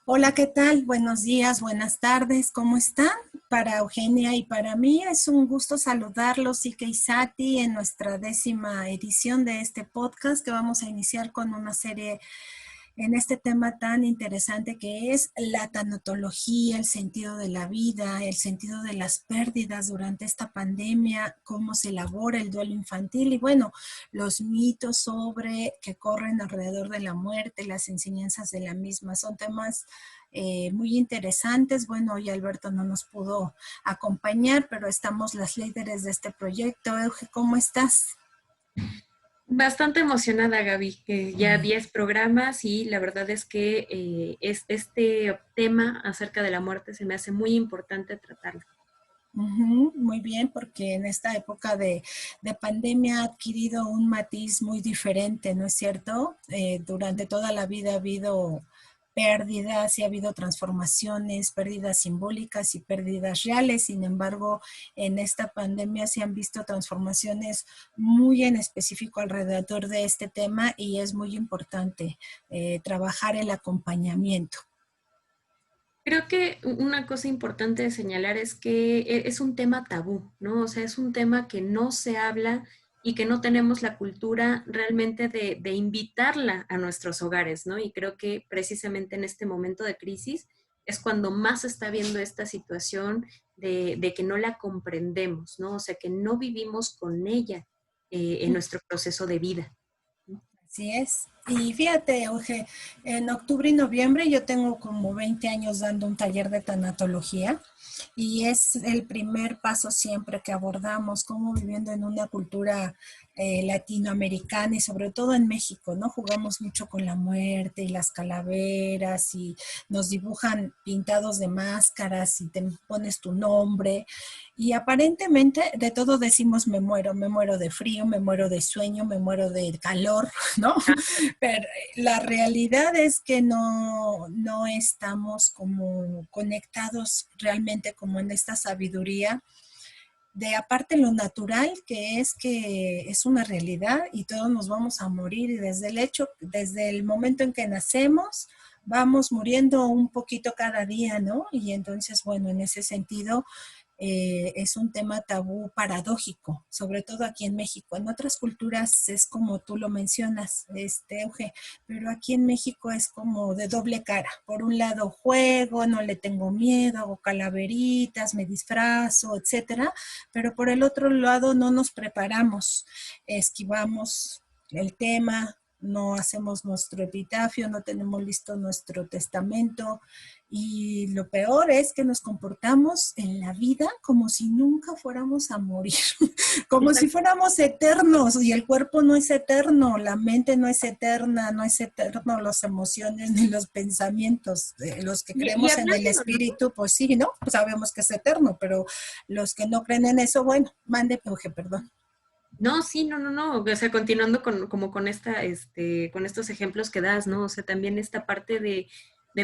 Hola, ¿qué tal? Buenos días, buenas tardes, ¿cómo están? Para Eugenia y para mí es un gusto saludarlos, Ike y Sati, en nuestra 10ª edición de este podcast que vamos a iniciar con una serie en este tema tan interesante que es la tanatología, el sentido de la vida, el sentido de las pérdidas durante esta pandemia, cómo se elabora el duelo infantil y bueno, los mitos sobre que corren alrededor de la muerte, las enseñanzas de la misma, son temas muy interesantes. Bueno, hoy Alberto no nos pudo acompañar, pero estamos las líderes de este proyecto. Euge, ¿cómo estás? Bastante emocionada, Gaby. Ya 10 programas y la verdad es que este tema acerca de la muerte se me hace muy importante tratarlo. Muy bien, porque en esta época de pandemia ha adquirido un matiz muy diferente, ¿no es cierto? Durante toda la vida ha habido pérdidas y ha habido transformaciones, pérdidas simbólicas y pérdidas reales. Sin embargo, en esta pandemia se han visto transformaciones muy en específico alrededor de este tema y es muy importante trabajar el acompañamiento. Creo que una cosa importante de señalar es que es un tema tabú, ¿no? O sea, es un tema que no se habla y que no tenemos la cultura realmente de invitarla a nuestros hogares, ¿no? Y creo que precisamente en este momento de crisis es cuando más se está viendo esta situación de que no la comprendemos, ¿no? O sea, que no vivimos con ella en nuestro proceso de vida. Así es. Y fíjate, Euge, en octubre y noviembre yo tengo como 20 años dando un taller de tanatología y es el primer paso siempre que abordamos, como viviendo en una cultura latinoamericana y sobre todo en México, ¿no? Jugamos mucho con la muerte y las calaveras y nos dibujan pintados de máscaras y te pones tu nombre y aparentemente de todo decimos me muero de frío, me muero de sueño, me muero de calor, ¿no? Pero la realidad es que no estamos como conectados realmente como en esta sabiduría de aparte lo natural que es una realidad y todos nos vamos a morir y desde el momento en que nacemos, vamos muriendo un poquito cada día, ¿no? Y entonces, bueno, en ese sentido, es un tema tabú paradójico, sobre todo aquí en México. En otras culturas es como tú lo mencionas, Euge, pero aquí en México es como de doble cara. Por un lado juego, no le tengo miedo, hago calaveritas, me disfrazo, etcétera, pero por el otro lado no nos preparamos, esquivamos el tema, no hacemos nuestro epitafio, no tenemos listo nuestro testamento y lo peor es que nos comportamos en la vida como si nunca fuéramos a morir, como si fuéramos eternos y el cuerpo no es eterno, la mente no es eterna, no es eterno las emociones ni los pensamientos. Los que Y creemos en el hablando, ¿no? espíritu, pues sí, ¿no? Pues sabemos que es eterno, pero los que no creen en eso, bueno, mande, Euge, perdón. No, sí, no. O sea, continuando como con con estos ejemplos que das, ¿no? O sea, también esta parte de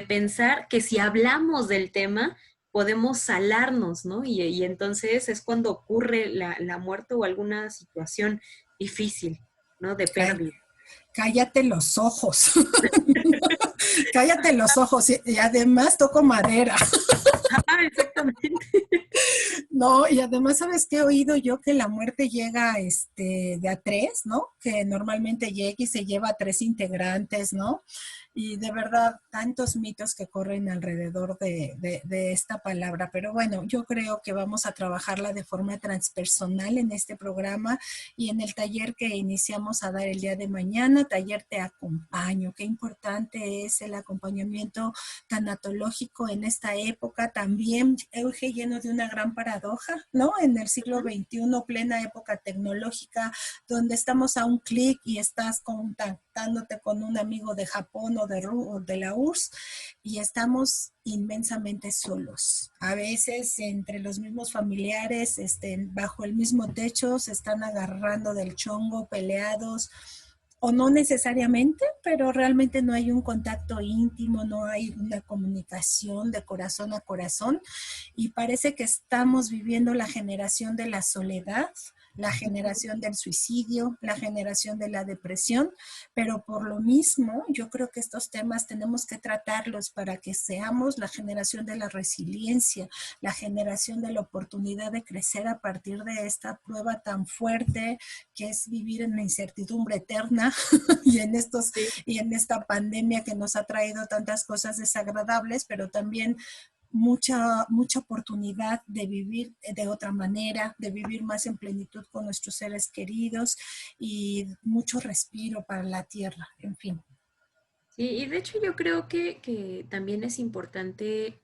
pensar que si hablamos del tema, podemos salarnos, ¿no? Y entonces es cuando ocurre la muerte o alguna situación difícil, ¿no? De Cá- pérdida. Cállate los ojos, cállate los ojos y además toco madera. Ah, exactamente. No, y además, ¿sabes qué he oído yo? Que la muerte llega de a tres, ¿no? Que normalmente llega y se lleva a tres integrantes, ¿no? Y de verdad, tantos mitos que corren alrededor de esta palabra. Pero bueno, yo creo que vamos a trabajarla de forma transpersonal en este programa y en el taller que iniciamos a dar el día de mañana, taller Te Acompaño. Qué importante es el acompañamiento tanatológico en esta época, también Euge lleno de una gran paradoja, ¿no? En el siglo XXI, plena época tecnológica, donde estamos a un clic y estás contactándote con un amigo de Japón o de la URSS y estamos inmensamente solos. A veces entre los mismos familiares, bajo el mismo techo, se están agarrando del chongo, peleados, o no necesariamente, pero realmente no hay un contacto íntimo, no hay una comunicación de corazón a corazón y parece que estamos viviendo la generación de la soledad, la generación del suicidio, la generación de la depresión, pero por lo mismo yo creo que estos temas tenemos que tratarlos para que seamos la generación de la resiliencia, la generación de la oportunidad de crecer a partir de esta prueba tan fuerte que es vivir en la incertidumbre eterna Sí. y en esta pandemia que nos ha traído tantas cosas desagradables, pero también mucha oportunidad de vivir de otra manera, de vivir más en plenitud con nuestros seres queridos y mucho respiro para la tierra, en fin. Sí, y de hecho yo creo que también es importante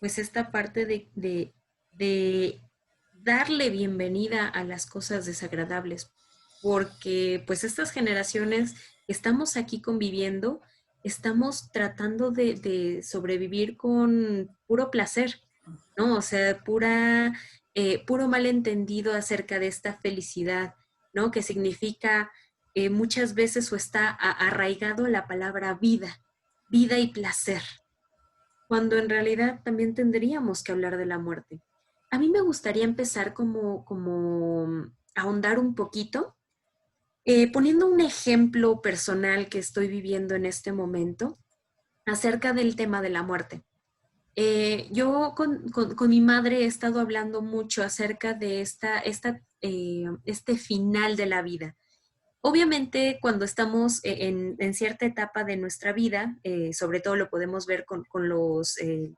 pues esta parte de darle bienvenida a las cosas desagradables, porque pues estas generaciones que estamos aquí conviviendo, estamos tratando de sobrevivir con puro placer, ¿no? O sea, puro malentendido acerca de esta felicidad, ¿no? Que significa muchas veces o está arraigado la palabra vida, vida y placer, cuando en realidad también tendríamos que hablar de la muerte. A mí me gustaría empezar como ahondar un poquito, poniendo un ejemplo personal que estoy viviendo en este momento acerca del tema de la muerte. Yo con mi madre he estado hablando mucho acerca de este final de la vida. Obviamente, cuando estamos en cierta etapa de nuestra vida, sobre todo lo podemos ver con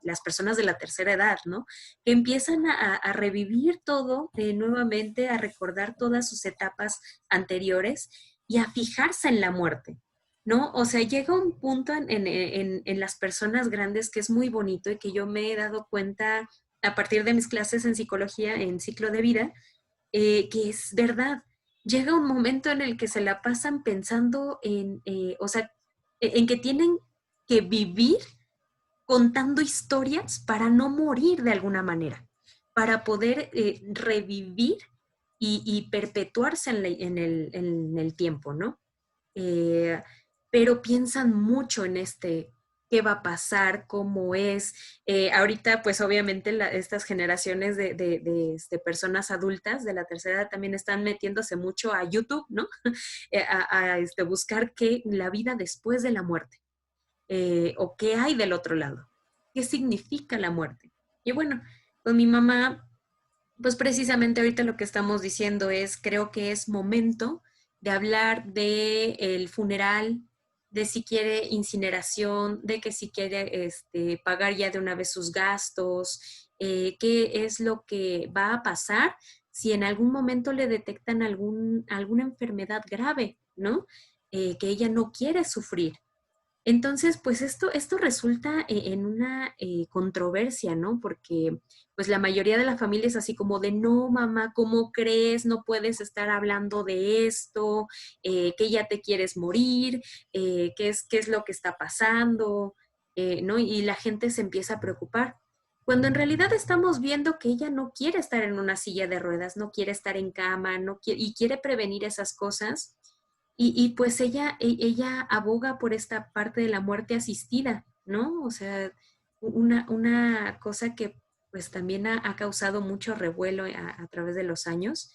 las personas de la tercera edad, ¿no? Que empiezan a revivir todo nuevamente, a recordar todas sus etapas anteriores y a fijarse en la muerte, ¿no? O sea, llega un punto en las personas grandes que es muy bonito y que yo me he dado cuenta a partir de mis clases en psicología, en ciclo de vida, que es verdad. Llega un momento en el que se la pasan pensando o sea, en que tienen que vivir contando historias para no morir de alguna manera, para poder revivir y perpetuarse en el tiempo, ¿no? Eh, pero piensan mucho en qué va a pasar, cómo es. Ahorita, pues obviamente estas generaciones personas adultas de la tercera edad también están metiéndose mucho a YouTube, ¿no? Buscar la vida después de la muerte, o qué hay del otro lado, qué significa la muerte. Y bueno, con mi mamá, pues precisamente ahorita lo que estamos diciendo es, creo que es momento de hablar de el funeral, de si quiere incineración, de que si quiere pagar ya de una vez sus gastos, qué es lo que va a pasar si en algún momento le detectan alguna enfermedad grave, ¿no? Que ella no quiere sufrir. Entonces, pues esto resulta en una controversia, ¿no? Porque pues la mayoría de la familia es así como de, no, mamá, ¿cómo crees? No puedes estar hablando de esto, que ya te quieres morir, qué es lo que está pasando, ¿no? Y la gente se empieza a preocupar. Cuando en realidad estamos viendo que ella no quiere estar en una silla de ruedas, no quiere estar en cama, no quiere, y quiere prevenir esas cosas. Y pues ella aboga por esta parte de la muerte asistida, ¿no? O sea, una cosa que pues también ha causado mucho revuelo a través de los años.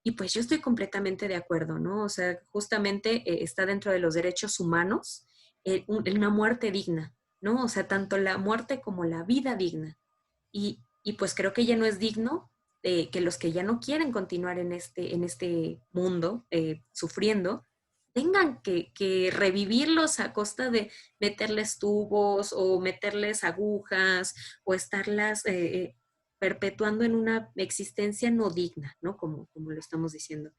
Y pues yo estoy completamente de acuerdo, ¿no? O sea, justamente está dentro de los derechos humanos una muerte digna, ¿no? O sea, tanto la muerte como la vida digna. Y pues creo que ya no es digno que los que ya no quieren continuar en este mundo sufriendo, tengan que revivirlos a costa de meterles tubos o meterles agujas o estarlas perpetuando en una existencia no digna, ¿no? Como lo estamos diciendo.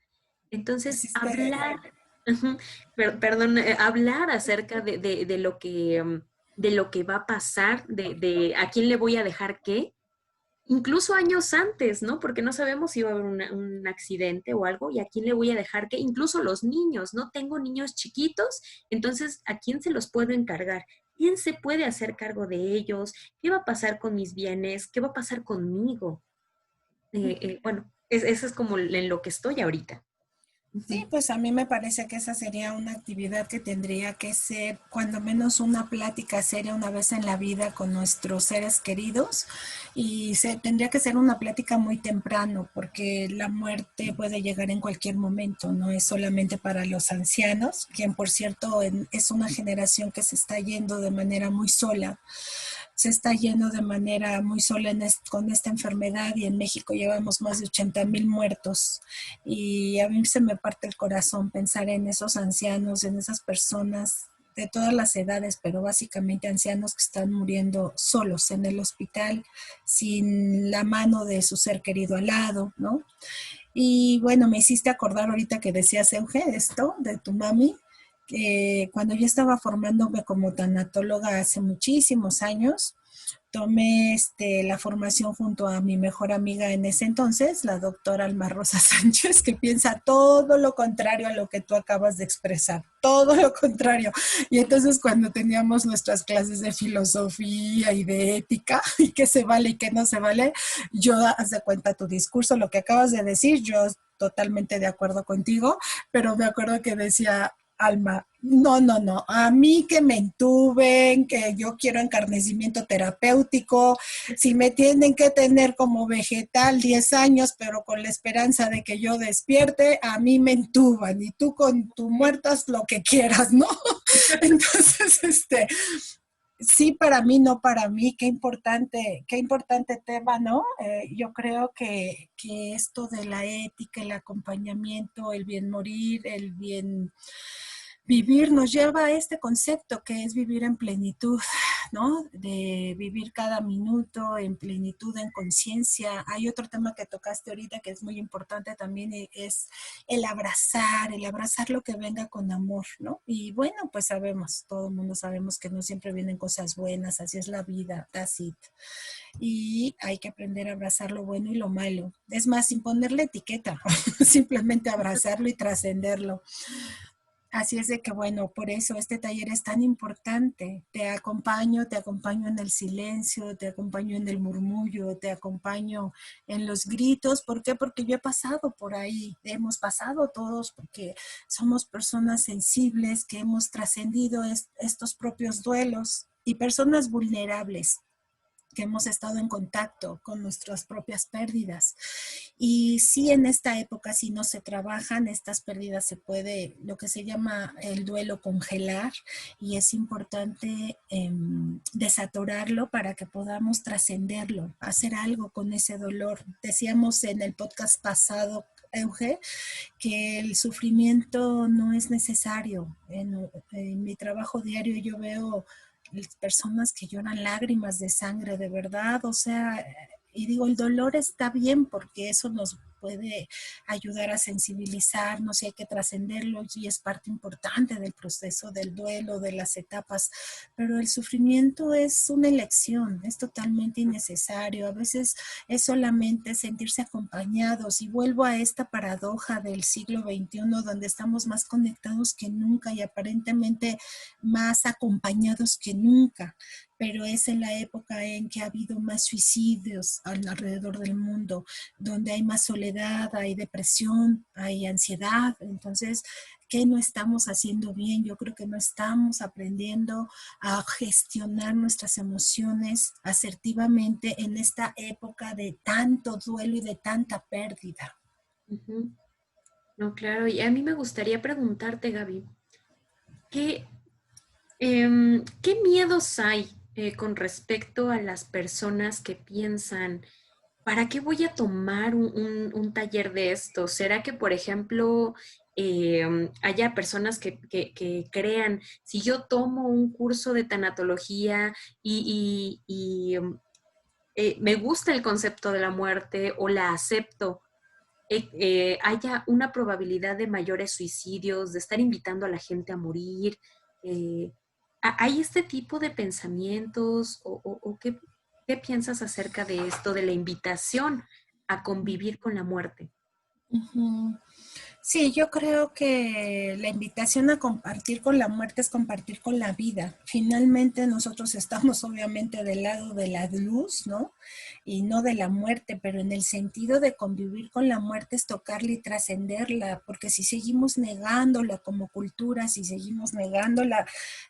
Entonces, Existe, hablar, ujú, perdón, hablar acerca de lo que va a pasar, de a quién le voy a dejar qué, incluso años antes, ¿no? Porque no sabemos si va a haber un accidente o algo y a quién le voy a dejar qué, incluso los niños, ¿no? Tengo niños chiquitos, entonces, ¿a quién se los puedo encargar? ¿Quién se puede hacer cargo de ellos? ¿Qué va a pasar con mis bienes? ¿Qué va a pasar conmigo? Bueno, eso es como en lo que estoy ahorita. Sí, pues a mí me parece que esa sería una actividad que tendría que ser cuando menos una plática seria una vez en la vida con nuestros seres queridos y tendría que ser una plática muy temprano porque la muerte puede llegar en cualquier momento, no es solamente para los ancianos, quien por cierto es una generación que se está yendo de manera muy sola, se está yendo de manera muy sola con esta enfermedad y en México llevamos más de 80,000 muertos y a mí se me parte el corazón pensar en esos ancianos, en esas personas de todas las edades, pero básicamente ancianos que están muriendo solos en el hospital, sin la mano de su ser querido al lado, ¿no? Y bueno, me hiciste acordar ahorita que decías, Euge, esto de tu mami, que cuando yo estaba formándome como tanatóloga hace muchísimos años, tomé la formación junto a mi mejor amiga en ese entonces, la doctora Alma Rosa Sánchez, que piensa todo lo contrario a lo que tú acabas de expresar, todo lo contrario. Y entonces cuando teníamos nuestras clases de filosofía y de ética, y qué se vale y qué no se vale, yo, haz de cuenta tu discurso, lo que acabas de decir, yo totalmente de acuerdo contigo, pero me acuerdo que decía, Alma, no, no, no, a mí que me entuben, que yo quiero encarnecimiento terapéutico, si me tienen que tener como vegetal 10 años, pero con la esperanza de que yo despierte, a mí me entuban y tú con tu muertas lo que quieras, ¿no? Entonces, sí para mí, no para mí, qué importante tema, ¿no? Yo creo que esto de la ética, el acompañamiento, el bien morir, el bien vivir nos lleva a este concepto que es vivir en plenitud, ¿no? De vivir cada minuto en plenitud, en conciencia. Hay otro tema que tocaste ahorita que es muy importante también, es el abrazar lo que venga con amor, ¿no? Y bueno, pues sabemos, todo el mundo sabemos que no siempre vienen cosas buenas, así es la vida, that's it. Y hay que aprender a abrazar lo bueno y lo malo. Es más, sin ponerle etiqueta, simplemente abrazarlo y trascenderlo. Así es de que, bueno, por eso este taller es tan importante. Te acompaño en el silencio, te acompaño en el murmullo, te acompaño en los gritos. ¿Por qué? Porque yo he pasado por ahí, hemos pasado todos, porque somos personas sensibles que hemos trascendido estos propios duelos y personas vulnerables que hemos estado en contacto con nuestras propias pérdidas. Y sí, en esta época, si no se trabajan, estas pérdidas se puede, lo que se llama el duelo, congelar, y es importante desatorarlo para que podamos trascenderlo, hacer algo con ese dolor. Decíamos en el podcast pasado, Euge, que el sufrimiento no es necesario. En mi trabajo diario yo veo personas que lloran lágrimas de sangre, de verdad, o sea, y digo, el dolor está bien porque eso nos puede ayudar a sensibilizarnos y hay que trascenderlo y es parte importante del proceso del duelo, de las etapas, pero el sufrimiento es una elección, es totalmente innecesario, a veces es solamente sentirse acompañados y vuelvo a esta paradoja del siglo XXI donde estamos más conectados que nunca y aparentemente más acompañados que nunca, pero es en la época en que ha habido más suicidios alrededor del mundo, donde hay más soledad, hay depresión, hay ansiedad. Entonces, ¿qué no estamos haciendo bien? Yo creo que no estamos aprendiendo a gestionar nuestras emociones asertivamente en esta época de tanto duelo y de tanta pérdida. Ujú. No, claro, y a mí me gustaría preguntarte, Gaby, ¿qué, qué miedos hay con respecto a las personas que piensan, ¿para qué voy a tomar un taller de esto? ¿Será que, por ejemplo, haya personas que crean, si yo tomo un curso de tanatología y me gusta el concepto de la muerte o la acepto, haya una probabilidad de mayores suicidios, de estar invitando a la gente a morir? eh, ¿Hay este tipo de pensamientos o qué piensas acerca de esto, de la invitación a convivir con la muerte? Uh -huh. Sí, yo creo que la invitación a compartir con la muerte es compartir con la vida. Finalmente nosotros estamos obviamente del lado de la luz, ¿no? Y no de la muerte, pero en el sentido de convivir con la muerte es tocarla y trascenderla, porque si seguimos negándola como cultura, si seguimos negándola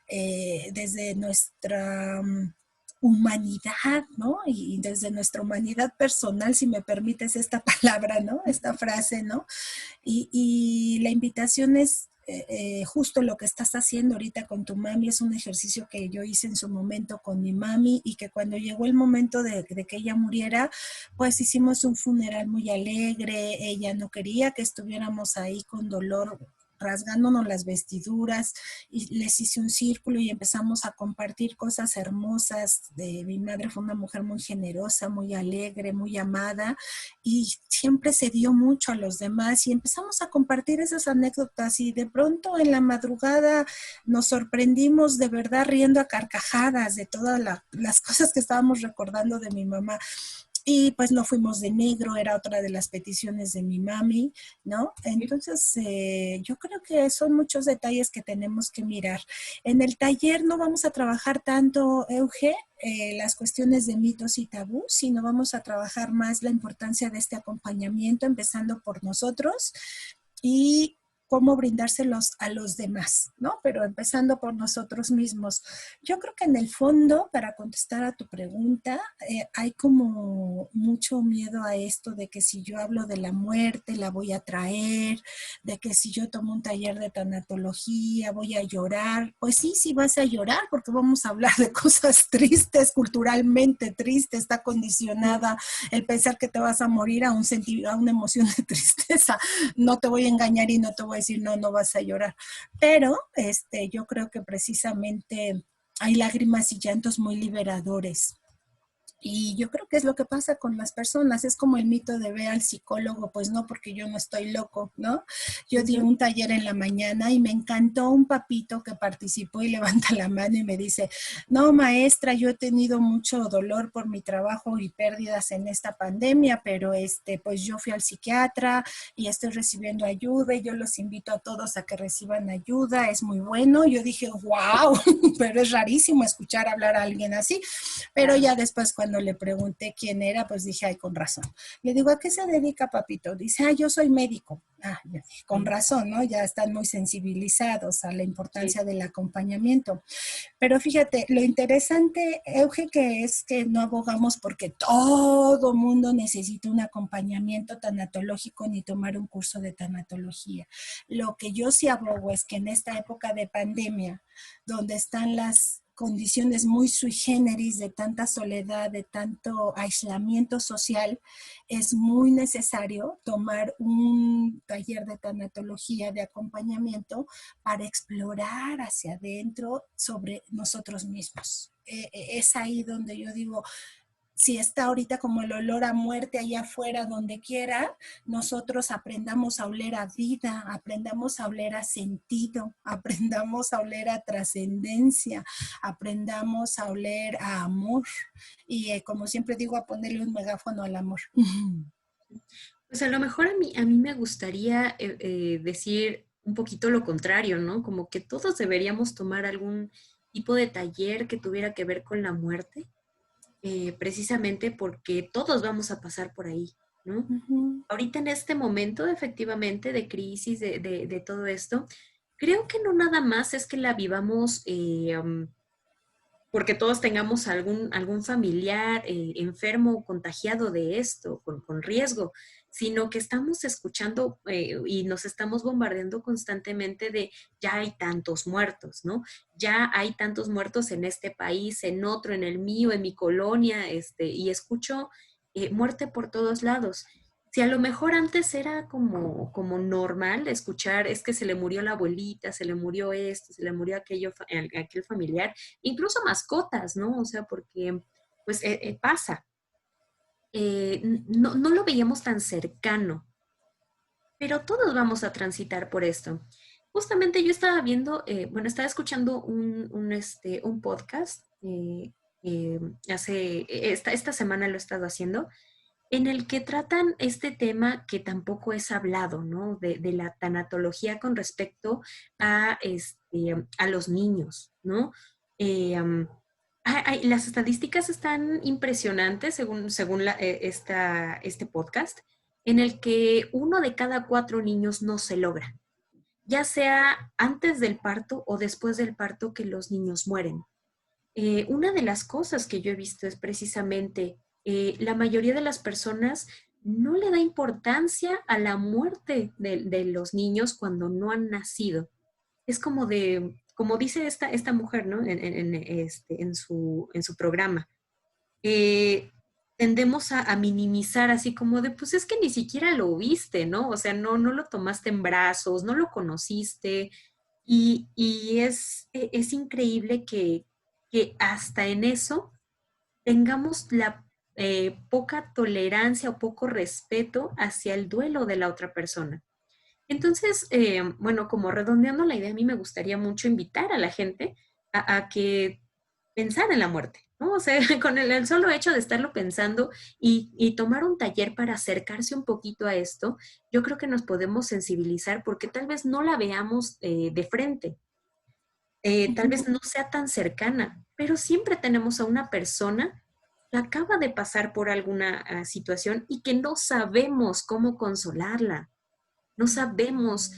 desde nuestra humanidad, ¿no? Y desde nuestra humanidad personal, si me permites esta palabra, ¿no? Esta frase, ¿no? Y la invitación es justo lo que estás haciendo ahorita con tu mami, es un ejercicio que yo hice en su momento con mi mami y que cuando llegó el momento de que ella muriera, pues hicimos un funeral muy alegre, ella no quería que estuviéramos ahí con dolor rasgándonos las vestiduras y les hice un círculo y empezamos a compartir cosas hermosas. Mi madre fue una mujer muy generosa, muy alegre, muy amada y siempre se dio mucho a los demás y empezamos a compartir esas anécdotas y de pronto en la madrugada nos sorprendimos de verdad riendo a carcajadas de todas las cosas que estábamos recordando de mi mamá. Y pues no fuimos de negro, era otra de las peticiones de mi mami, ¿no? Entonces, yo creo que son muchos detalles que tenemos que mirar. En el taller no vamos a trabajar tanto, Euge, las cuestiones de mitos y tabús, sino vamos a trabajar más la importancia de este acompañamiento, empezando por nosotros y cómo brindárselos a los demás, ¿no? Pero empezando por nosotros mismos. Yo creo que en el fondo, para contestar a tu pregunta, hay como mucho miedo a esto de que si yo hablo de la muerte, la voy a traer, de que si yo tomo un taller de tanatología, voy a llorar. Pues sí, sí vas a llorar porque vamos a hablar de cosas tristes, culturalmente triste, está condicionada el pensar que te vas a morir a a una emoción de tristeza. No te voy a engañar y no te voy a decir, no, no vas a llorar. Pero yo creo que precisamente hay lágrimas y llantos muy liberadores. Y yo creo que es lo que pasa con las personas, es como el mito de ve al psicólogo, pues no, porque yo no estoy loco, ¿no? Yo di un taller en la mañana y me encantó un papito que participó y levanta la mano y me dice, no, maestra, yo he tenido mucho dolor por mi trabajo y pérdidas en esta pandemia, pero pues yo fui al psiquiatra y estoy recibiendo ayuda y yo los invito a todos a que reciban ayuda, es muy bueno. Yo dije, wow, pero es rarísimo escuchar hablar a alguien así. Pero ya después cuando le pregunté quién era, pues dije, ay, con razón. Le digo, ¿a qué se dedica, papito? Dice, ah, yo soy médico. Ah, con razón, ¿no? Ya están muy sensibilizados a la importancia del acompañamiento. Pero fíjate, lo interesante, Euge, que es que no abogamos porque todo mundo necesita un acompañamiento tanatológico ni tomar un curso de tanatología. Lo que yo sí abogo es que en esta época de pandemia, donde están las condiciones muy sui generis de tanta soledad, de tanto aislamiento social, es muy necesario tomar un taller de tanatología, de acompañamiento, para explorar hacia adentro sobre nosotros mismos. Es ahí donde yo digo, si está ahorita como el olor a muerte allá afuera, donde quiera, nosotros aprendamos a oler a vida, aprendamos a oler a sentido, aprendamos a oler a trascendencia, aprendamos a oler a amor y como siempre digo, a ponerle un megáfono al amor. Pues a lo mejor a mí me gustaría decir un poquito lo contrario, ¿no? Como que todos deberíamos tomar algún tipo de taller que tuviera que ver con la muerte, precisamente porque todos vamos a pasar por ahí, ¿no? Ahorita en este momento, efectivamente, de crisis, de todo esto, creo que no nada más es que la vivamos porque todos tengamos algún familiar enfermo o contagiado de esto, con riesgo, sino que estamos escuchando y nos estamos bombardeando constantemente de ya hay tantos muertos, ¿no? Ya hay tantos muertos en este país, en otro, en el mío, en mi colonia, y escucho muerte por todos lados. Si a lo mejor antes era como normal escuchar, es que se le murió la abuelita, se le murió esto, se le murió aquel familiar, incluso mascotas, ¿no? O sea, porque pues pasa. No lo veíamos tan cercano, pero todos vamos a transitar por esto. Justamente yo estaba viendo, bueno, estaba escuchando un podcast esta semana lo he estado haciendo, en el que tratan este tema que tampoco es hablado, ¿no? De la tanatología con respecto a los niños, ¿no? Eh, um, las estadísticas están impresionantes según este podcast, en el que 1 de cada 4 niños no se logra, ya sea antes del parto o después del parto que los niños mueren. Una de las cosas que yo he visto es precisamente la mayoría de las personas no le da importancia a la muerte de los niños cuando no han nacido. Es como dice esta mujer, ¿no? En su programa. eh, Tendemos a minimizar así como de, pues es que ni siquiera lo viste, ¿no? O sea, no lo tomaste en brazos, no lo conociste. Y es increíble que hasta en eso tengamos la poca tolerancia o poco respeto hacia el duelo de la otra persona. Entonces, bueno, como redondeando la idea, a mí me gustaría mucho invitar a la gente a que pensara en la muerte, ¿no? O sea, con el solo hecho de estarlo pensando y tomar un taller para acercarse un poquito a esto, yo creo que nos podemos sensibilizar porque tal vez no la veamos de frente, tal vez no sea tan cercana, pero siempre tenemos a una persona que acaba de pasar por alguna situación y que no sabemos cómo consolarla. No sabemos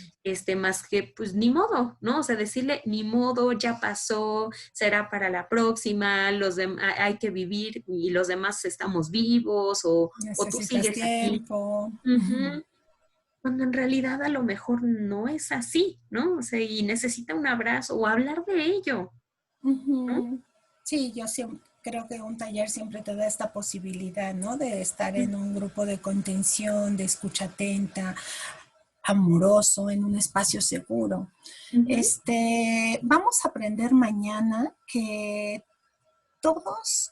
más que, pues, ni modo, ¿no? O sea, decirle, ni modo, ya pasó, será para la próxima, hay que vivir y los demás estamos vivos o tú Necesitas sigues aquí. tiempo. Ujú. Cuando en realidad a lo mejor no es así, ¿no? O sea, y necesita un abrazo o hablar de ello, ¿no? Ujú. Sí, yo siempre creo que un taller siempre te da esta posibilidad, ¿no? De estar en un grupo de contención, de escucha atenta, amoroso, en un espacio seguro. Ujú, Vamos a aprender mañana que todos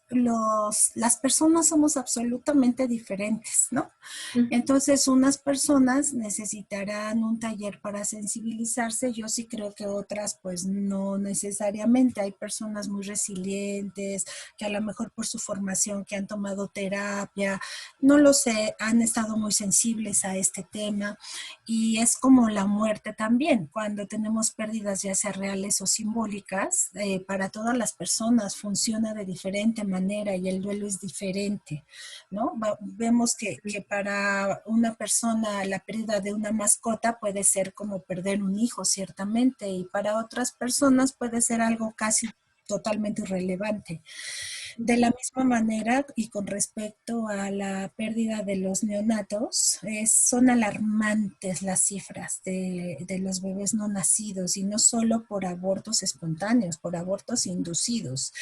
las personas somos absolutamente diferentes, ¿no? ujú, Entonces, unas personas necesitarán un taller para sensibilizarse. Yo sí creo que otras, pues no necesariamente. Hay personas muy resilientes que a lo mejor por su formación, que han tomado terapia, no lo sé, han estado muy sensibles a este tema. Y es como la muerte también, cuando tenemos pérdidas ya sea reales o simbólicas, para todas las personas funciona de diferente manera y el duelo es diferente, ¿no? Vemos que para una persona la pérdida de una mascota puede ser como perder un hijo, ciertamente, y para otras personas puede ser algo casi totalmente irrelevante. De la misma manera, y con respecto a la pérdida de los neonatos, son alarmantes las cifras de los bebés no nacidos, y no solo por abortos espontáneos, por abortos inducidos.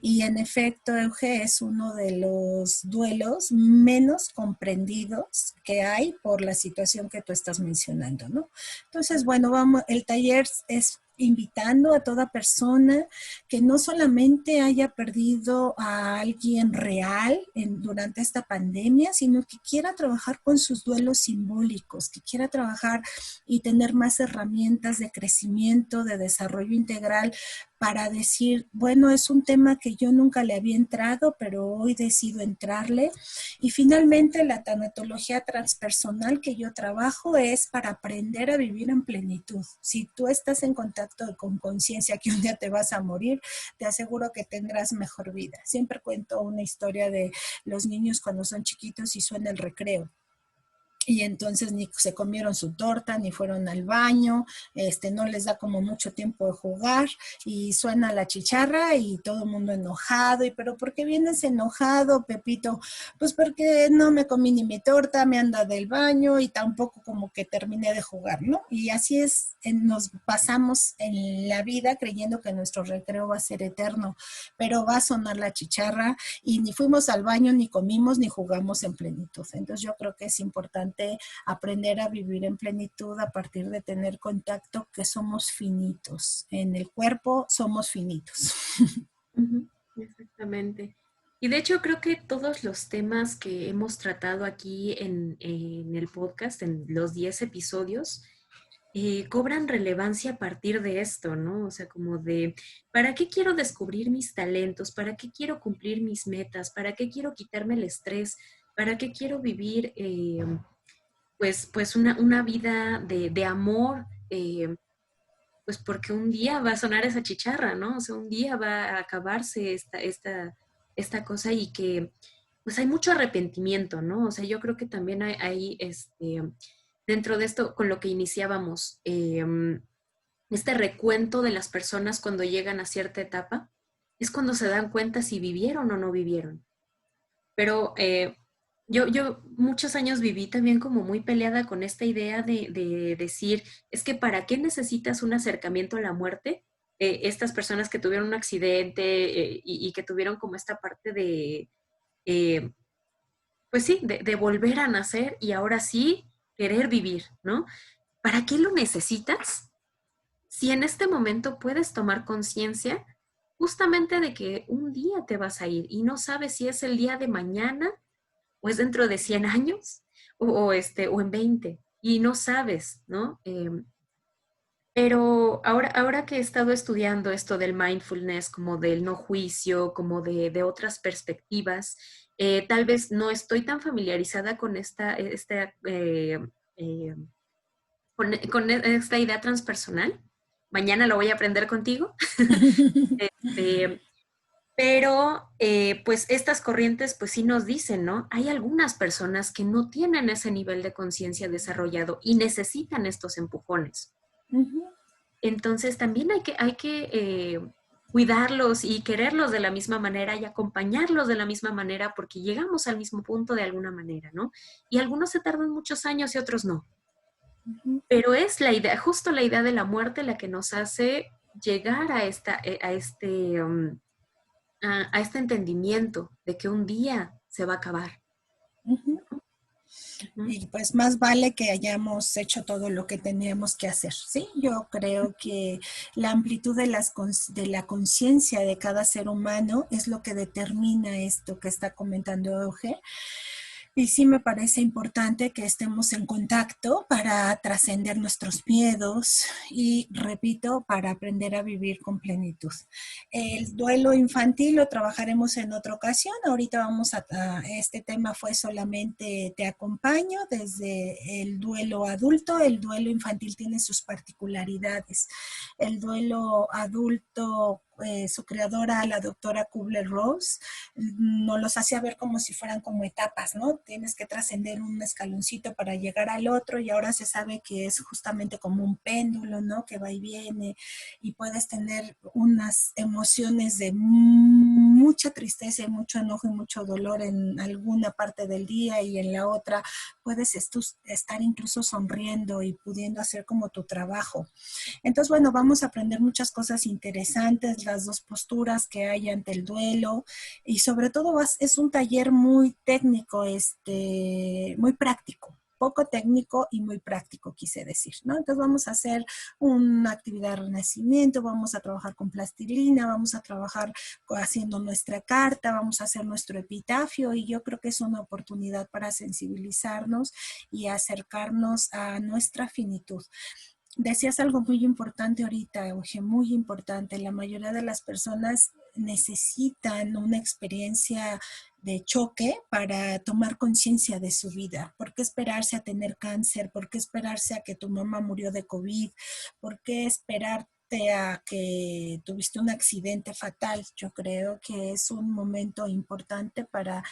Y en efecto, Euge, es uno de los duelos menos comprendidos que hay por la situación que tú estás mencionando, ¿no? Entonces, bueno, el taller es invitando a toda persona que no solamente haya perdido a alguien real durante esta pandemia, sino que quiera trabajar con sus duelos simbólicos, que quiera trabajar y tener más herramientas de crecimiento, de desarrollo integral, para decir, bueno, es un tema que yo nunca le había entrado, pero hoy decido entrarle. Y finalmente, la tanatología transpersonal que yo trabajo es para aprender a vivir en plenitud. Si tú estás en contacto con conciencia que un día te vas a morir, te aseguro que tendrás mejor vida. Siempre cuento una historia de los niños cuando son chiquitos y suena el recreo. Y entonces ni se comieron su torta, ni fueron al baño, no les da como mucho tiempo de jugar, y suena la chicharra y todo el mundo enojado. Y pero ¿por qué vienes enojado, Pepito? Pues porque no me comí ni mi torta, me anda del baño y tampoco como que terminé de jugar, ¿no? Y así es, nos pasamos en la vida creyendo que nuestro recreo va a ser eterno, pero va a sonar la chicharra y ni fuimos al baño, ni comimos, ni jugamos en plenitud. Entonces yo creo que es importante aprender a vivir en plenitud a partir de tener contacto que somos finitos. En el cuerpo somos finitos. ujú, exactamente. Y de hecho creo que todos los temas que hemos tratado aquí en el podcast, en los 10 episodios, cobran relevancia a partir de esto, ¿no? O sea, como de, ¿para qué quiero descubrir mis talentos? ¿Para qué quiero cumplir mis metas? ¿Para qué quiero quitarme el estrés? ¿Para qué quiero vivir pues una vida de amor? Pues porque un día va a sonar esa chicharra, ¿no? O sea, un día va a acabarse esta cosa y que pues hay mucho arrepentimiento, ¿no? O sea, yo creo que también hay dentro de esto, con lo que iniciábamos, este recuento de las personas cuando llegan a cierta etapa, es cuando se dan cuenta si vivieron o no vivieron. Pero yo muchos años viví también como muy peleada con esta idea de decir, es que ¿para qué necesitas un acercamiento a la muerte? Estas personas que tuvieron un accidente y que tuvieron como esta parte eh, pues sí, de volver a nacer y ahora sí querer vivir, ¿no? ¿Para qué lo necesitas? Si en este momento puedes tomar conciencia justamente de que un día te vas a ir y no sabes si es el día de mañana o es dentro de 100 años o en 20 y no sabes, ¿no? Pero ahora que he estado estudiando esto del mindfulness, como del no juicio, como de otras perspectivas, tal vez no estoy tan familiarizada con eh, con esta idea transpersonal. Mañana lo voy a aprender contigo. Este, pero pues estas corrientes pues sí nos dicen, ¿no? Hay algunas personas que no tienen ese nivel de conciencia desarrollado y necesitan estos empujones. Ujú. Entonces también hay que cuidarlos y quererlos de la misma manera y acompañarlos de la misma manera porque llegamos al mismo punto de alguna manera, ¿no? Y algunos se tardan muchos años y otros no. Pero es la idea, justo la idea de la muerte la que nos hace llegar a este entendimiento de que un día se va a acabar. Ujú. Ujú. Y pues más vale que hayamos hecho todo lo que teníamos que hacer, ¿sí? Yo creo que la amplitud de la conciencia de cada ser humano es lo que determina esto que está comentando Euge. Y sí me parece importante que estemos en contacto para trascender nuestros miedos y, repito, para aprender a vivir con plenitud. El duelo infantil lo trabajaremos en otra ocasión. Ahorita este tema fue solamente te acompaño desde el duelo adulto. El duelo infantil tiene sus particularidades. El duelo adulto, su creadora, la doctora Kubler-Ross, nos los hacía ver como si fueran como etapas, ¿no? Tienes que trascender un escaloncito para llegar al otro y ahora se sabe que es justamente como un péndulo, ¿no? Que va y viene y puedes tener unas emociones de mucha tristeza y mucho enojo y mucho dolor en alguna parte del día y en la otra puedes estar incluso sonriendo y pudiendo hacer como tu trabajo. Entonces, bueno, vamos a aprender muchas cosas interesantes, las dos posturas que hay ante el duelo y sobre todo es un taller muy técnico, muy práctico. Poco técnico y muy práctico, quise decir, ¿no? Entonces vamos a hacer una actividad de renacimiento, vamos a trabajar con plastilina, vamos a trabajar haciendo nuestra carta, vamos a hacer nuestro epitafio y yo creo que es una oportunidad para sensibilizarnos y acercarnos a nuestra finitud. Decías algo muy importante ahorita, Euge, muy importante. La mayoría de las personas necesitan una experiencia de choque para tomar conciencia de su vida. ¿Por qué esperarse a tener cáncer? ¿Por qué esperarse a que tu mamá murió de COVID? ¿Por qué esperarte a que tuviste un accidente fatal? Yo creo que es un momento importante para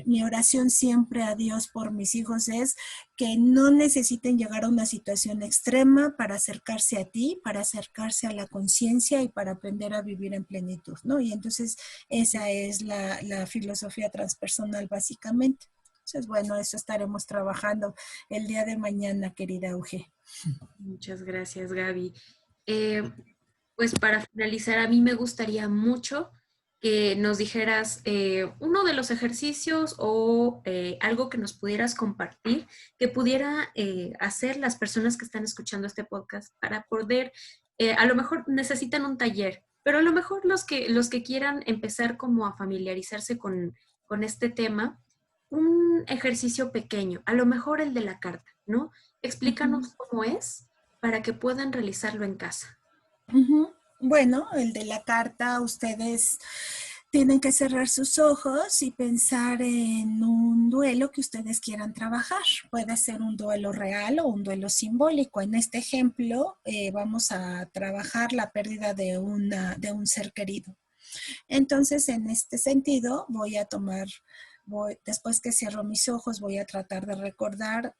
mi oración siempre a Dios por mis hijos es que no necesiten llegar a una situación extrema para acercarse a ti, para acercarse a la conciencia y para aprender a vivir en plenitud, ¿no? Y entonces esa es la filosofía transpersonal básicamente. Entonces, bueno, eso estaremos trabajando el día de mañana, querida Euge. Muchas gracias, Gaby. Eh, pues para finalizar, a mí me gustaría mucho que nos dijeras uno de los ejercicios o algo que nos pudieras compartir, que pudiera hacer las personas que están escuchando este podcast para poder, a lo mejor necesitan un taller, pero a lo mejor los que quieran empezar como a familiarizarse con este tema, un ejercicio pequeño, a lo mejor el de la carta, ¿no? Uh -huh. Explícanos cómo es para que puedan realizarlo en casa. Uh -huh. Bueno, el de la carta, ustedes Tienen que cerrar sus ojos y pensar en un duelo que ustedes quieran trabajar. Puede ser un duelo real o un duelo simbólico. En este ejemplo, vamos a trabajar la pérdida de un ser querido. Entonces, en este sentido, después que cierro mis ojos, voy a tratar de recordar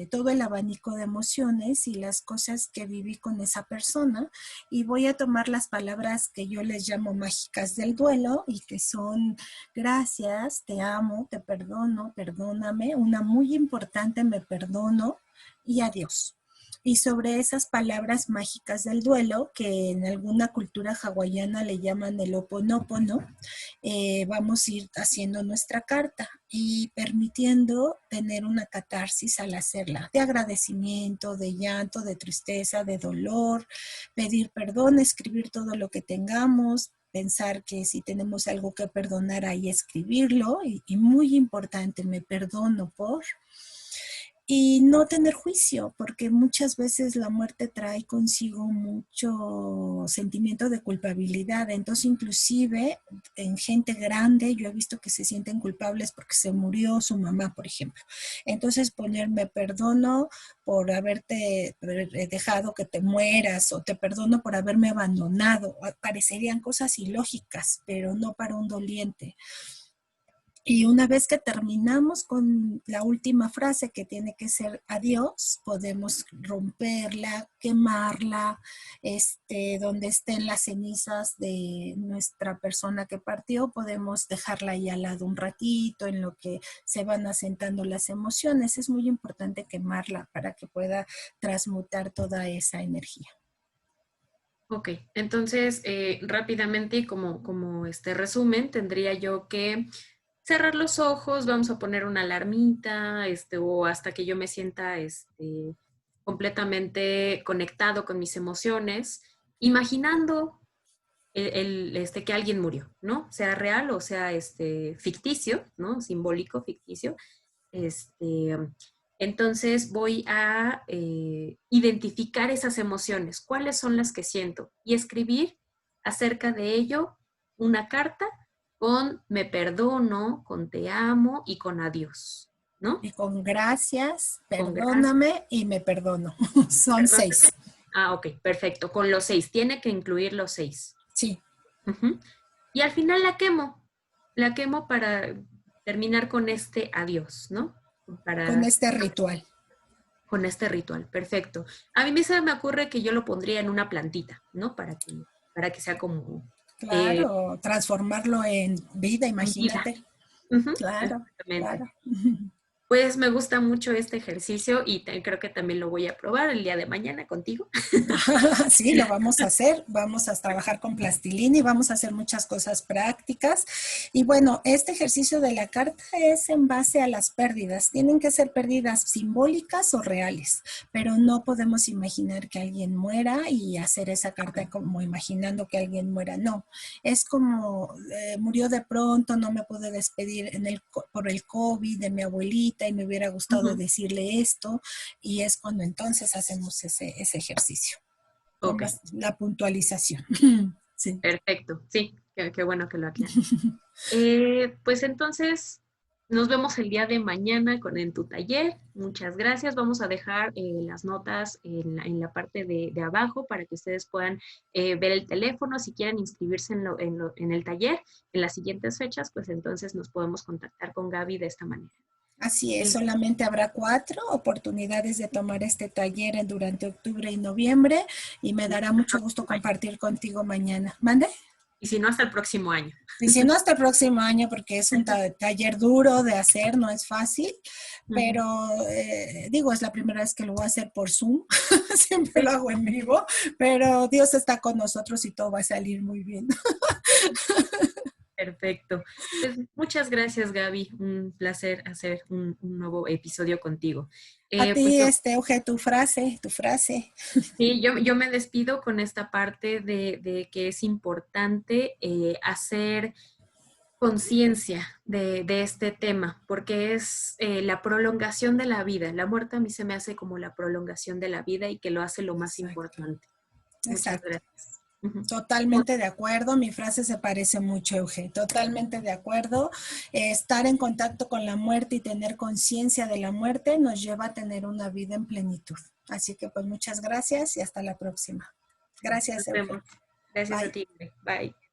todo el abanico de emociones y las cosas que viví con esa persona, y voy a tomar las palabras que yo les llamo mágicas del duelo y que son gracias, te amo, te perdono, perdóname, una muy importante, me perdono y adiós. Y sobre esas palabras mágicas del duelo, que en alguna cultura hawaiana le llaman el oponopono, vamos a ir haciendo nuestra carta y permitiendo tener una catarsis al hacerla, de agradecimiento, de llanto, de tristeza, de dolor, pedir perdón, escribir todo lo que tengamos, pensar que si tenemos algo que perdonar, ahí escribirlo, y muy importante, me perdono por... Y no tener juicio, porque muchas veces la muerte trae consigo mucho sentimiento de culpabilidad. Entonces, inclusive en gente grande, yo he visto que se sienten culpables porque se murió su mamá, por ejemplo. Entonces, ponerme perdono por haberte dejado que te mueras, o te perdono por haberme abandonado. Parecerían cosas ilógicas, pero no para un doliente. Y una vez que terminamos con la última frase, que tiene que ser adiós, podemos romperla, quemarla, donde estén las cenizas de nuestra persona que partió, podemos dejarla ahí al lado un ratito en lo que se van asentando las emociones. Es muy importante quemarla para que pueda transmutar toda esa energía. Ok, entonces rápidamente, como este resumen, tendría yo que cerrar los ojos, vamos a poner una alarmita, o hasta que yo me sienta completamente conectado con mis emociones, imaginando que alguien murió, ¿no? Sea real o sea ficticio, ¿no? Simbólico, ficticio. Este, entonces voy a identificar esas emociones, cuáles son las que siento, y escribir acerca de ello una carta con me perdono, con te amo y con adiós, ¿no? Y con gracias, Con gracias, perdóname y me perdono. Son perdóname. 6. Ah, ok, perfecto. Con los 6, tiene que incluir los 6. Sí. Uh-huh. Y al final la quemo para terminar con este adiós, ¿no? Con Para este ritual. con este ritual, perfecto. A mí se me ocurre que yo lo pondría en una plantita, ¿no? Para que sea como Claro, transformarlo en vida, en vida. imagínate. Uh-huh, Claro, exactamente. claro. Pues me gusta mucho este ejercicio y creo que también lo voy a probar el día de mañana contigo. Sí, lo vamos a hacer. Vamos a trabajar con plastilina y vamos a hacer muchas cosas prácticas. Y bueno, este ejercicio de la carta es en base a las pérdidas. Tienen que ser pérdidas simbólicas o reales, pero no podemos imaginar que alguien muera y hacer esa carta como imaginando que alguien muera. No, es como murió de pronto, no me pude despedir por el COVID de mi abuelita y me hubiera gustado Uh-huh. decirle esto, y es cuando entonces hacemos ese ejercicio con Ok, la puntualización. Sí. perfecto. Sí, qué bueno que lo aclaras. Pues entonces nos vemos el día de mañana en tu taller. Muchas gracias. Vamos a dejar las notas en la parte de abajo para que ustedes puedan ver el teléfono. Si quieren inscribirse en el taller en las siguientes fechas, pues entonces nos podemos contactar con Gaby de esta manera. Así es, Eh, solamente habrá 4 oportunidades de tomar este taller durante octubre y noviembre, y me y dará hasta el mucho gusto próximo año. compartir contigo mañana. ¿Mande? Y si no, hasta el próximo año. Y si no, hasta el próximo año, porque es un taller duro de hacer, no es fácil, Ujú. pero digo, es la primera vez que lo voy a hacer por Zoom, siempre lo Sí, hago en vivo, pero Dios está con nosotros y todo va a salir muy bien. perfecto. Pues muchas gracias, Gaby. Un placer hacer un nuevo episodio contigo. A Pues ti, Euge, tu frase. sí, yo me despido con esta parte de que es importante hacer conciencia de este tema, porque es la prolongación de la vida. La muerte a mí se me hace como la prolongación de la vida y que lo hace lo más Exacto, importante. Muchas exacto. gracias. Totalmente de acuerdo, mi frase se parece mucho, Euge, totalmente de acuerdo. Estar en contacto con la muerte y tener conciencia de la muerte nos lleva a tener una vida en plenitud. Así que pues muchas gracias y hasta la próxima. Gracias, Nos Euge. vemos. Gracias a Bye. ti. Bye.